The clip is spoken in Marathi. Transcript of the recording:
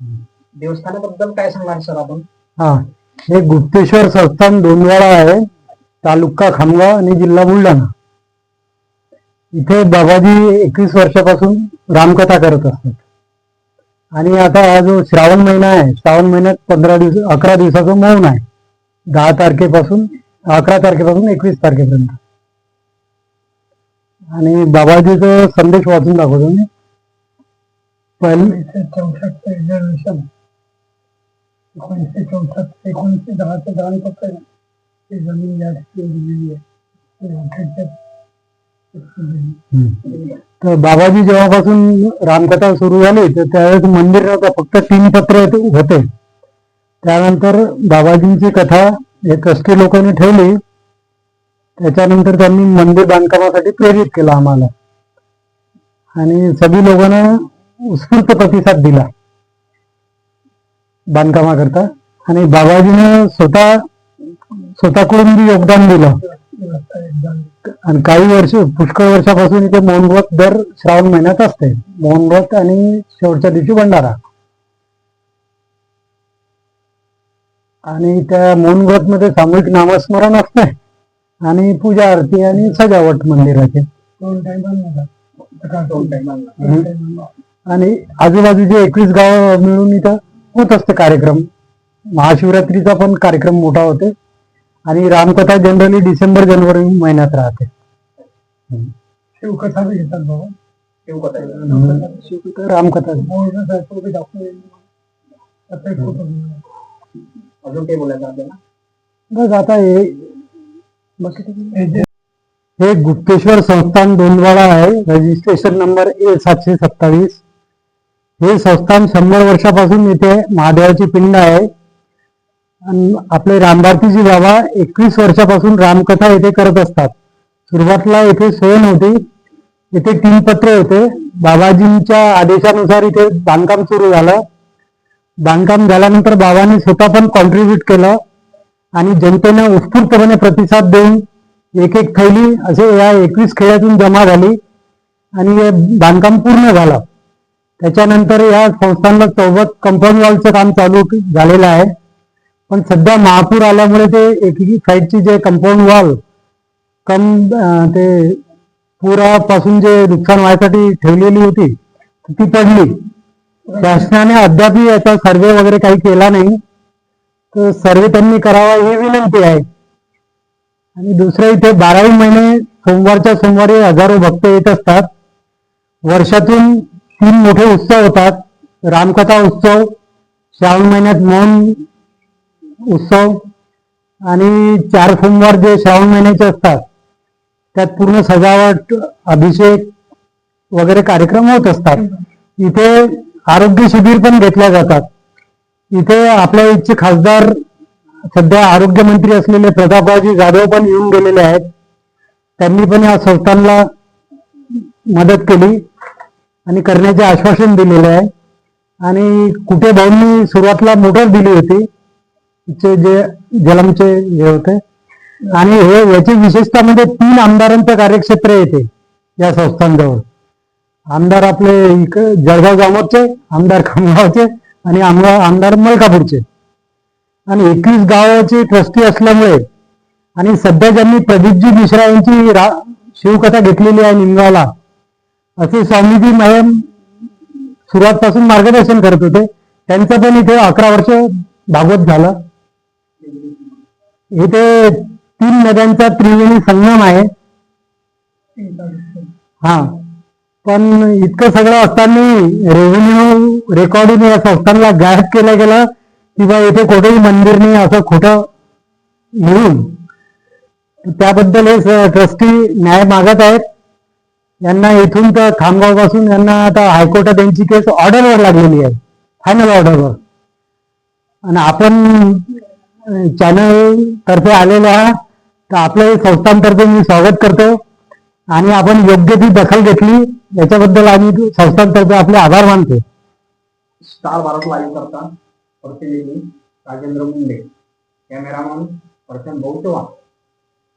देवस्थानाबद्दल काय सांगणार सर आपण? हा, हे गुप्तेश्वर संस्थान डोंबिवळा आहे, तालुका खामगाव आणि जिल्हा बुलढाणा. इथे बाबाजी 21 वर्षापासून रामकथा करत असतात. आणि आता हा जो श्रावण महिना आहे, श्रावण महिन्यात 11 दिवसाचं मौन आहे. 10 तारखेपासून 11 तारखेपासून 21 तारखेपर्यंत. आणि बाबाजीचा संदेश वाचून दाखवतो मी. पहिले 1964 1910 दानपत्र जमीन या दिलेली आहे. तर बाबाजी जेव्हापासून रामकथा सुरू झाली तर त्यावेळेस मंदिर नव्हतं, फक्त 3 पत्र होते. त्यानंतर बाबाजींची कथा हे ट्रस्टी लोकांनी ठेवली. त्याच्यानंतर त्यांनी मंदिर बांधकामासाठी प्रेरित केलं आम्हाला आणि सगळी लोकांना उत्स्फूर्त प्रतिसाद दिला बांधकामाकरता. आणि बाबाजीने स्वतःकडून बी योगदान दिलं. आणि काही वर्ष, पुष्कळ वर्षापासून इथे मौनव्रत दर श्रावण महिन्यात असते. मौनव्रत आणि शेवटच्या दिवशी भंडारा. आणि त्या मौनव्रत मध्ये सामूहिक नामस्मरण असते आणि पूजा आरती आणि सजावट मंदिराची. आणि आजूबाजूचे 21 गाव मिळून इथं होत असते कार्यक्रम. महाशिवरात्रीचा पण कार्यक्रम मोठा होते. आणि रामकथा जनरली डिसेंबर जानेवारी महिन्यात राहते. शिवकथा घेतात बाबा. शिवकथा रामकथा. अजून काही बोलायचं आपल्याला? बस आता हे गुप्तेश्वर संस्थान डोंबिवळा आहे. Registration number A727. हे संस्थान 100 वर्षापासून इथे महादेवाची पिंड आहे. आणि आपले रामभारतीजी बाबा 21 वर्षापासून रामकथा इथे करत असतात. सुरुवातीला इथे सोय नव्हती. इथे 3 पत्र होते. बाबाजींच्या आदेशानुसार इथे बांधकाम सुरू झालं. बांधकाम झाल्यानंतर बाबांनी स्वतः पण कॉन्ट्रीब्यूट केलं आणि जनतेने उत्स्फूर्तपणे प्रतिसाद देऊन एक थैली असे या 21 खेड्यातून जमा झाली आणि हे बांधकाम पूर्ण झालं. त्याच्यानंतर या संस्थानला 14 कंपाऊंड वॉलचं काम चालू झालेलं आहे. पण सध्या महापूर आल्यामुळे ते एक साईडची जे कंपाऊंड वॉल ते पुरापासून जे नुकसान व्हायसाठी ठेवलेली होती ती पडली. शासनाने अद्याप याचा सर्वे वगैरे काही केला नाही. तर सर्वे त्यांनी करावा ही विनंती आहे. आणि दुसरं, इथे 12 महिने सोमवारच्या सोमवारी हजारो भक्त येत असतात. वर्षातून 3 मोठे उत्सव होतात. रामकथा उत्सव, श्रावण महिन्यात मौन उत्सव आणि 4 सोमवार जे श्रावण महिन्याचे असतात त्यात पूर्ण सजावट, अभिषेक वगैरे कार्यक्रम होत असतात. इथे आरोग्य शिबिर पण घेतल्या जातात. इथे आपल्या इथचे खासदार, सध्या आरोग्यमंत्री असलेले प्रतापरावजी जाधव पण येऊन गेलेले आहेत. त्यांनी पण या संस्थांना मदत केली आणि करण्याचे आश्वासन दिलेले आहे. आणि कुठे भाऊंनी सुरुवातीला मोटर दिली होती जे जलमचे हे होते. आणि हे याची विशेषता म्हणजे 3 आमदारांचं कार्यक्षेत्र येते या संस्थांजवळ. आमदार आपले जळगाव जामोदचे, आमदार खामगावचे आणि आमदार मलकापूरचे. आणि 21 गावाचे ट्रस्टी असल्यामुळे आणि सध्या ज्यांनी प्रदीपजी मिश्रा यांची शिवकथा घेतलेली आहे निमगावला, असे स्वामीजी मयम सुरुवातपासून मार्गदर्शन करत होते. त्यांचं पण इथे 11 वर्ष भागवत झालं. इथे 3 नद्यांचा त्रिवेणी संगम आहे. हा, पण इतकं सगळं असताना रेव्हेन्यू रेकॉर्डिंग या संस्थांना गायब केलं गेलं किंवा इथे कुठेही मंदिर नाही असं खोटं म्हणून त्याबद्दल हे ट्रस्टी न्याय मागत आहेत. यांना इथून तर खामगाव पासून यांना आता हायकोर्टात यांची केस ऑर्डरवर लागलेली आहे, फायनल ऑर्डरवर. आणि आपण चॅनल तर्फे आलेले आहात तर आपल्या संस्थांतर्फे मी स्वागत करतो. आणि आपण योग्य ती दखल घेतली याच्याबद्दल आम्ही संस्थांतर्फे आपले आभार मानतो. स्टार भारत लाईव्ह करता प्रतिनिधी राजेंद्र मुंडे, कॅमेरामन प्रशांत भाऊ चव्हाण.